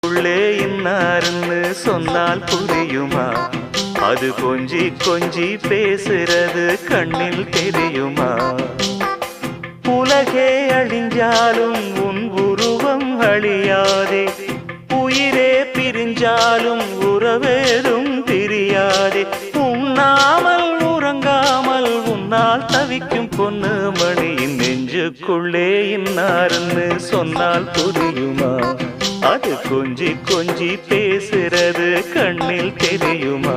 உள்ளே இன்னாருன்னு சொன்னால் புரியுமா? அது கொஞ்சி கொஞ்சி பேசுறது கண்ணில் தெரியுமா? உலகே அழிஞ்சாலும் உன் உருவம் அழியாதே, உயிரே பிரிஞ்சாலும் உறவேதும் பிரியாதே. உண்ணாமல் உறங்காமல் உன்னால் தவிக்கும் பொண்ணு மணியின் நெஞ்சுக்குள்ளே இன்னாருன்னு சொன்னால் புரியுமா? அது கொஞ்சி கொஞ்சி பேசுறது கண்ணில் தெரியுமா?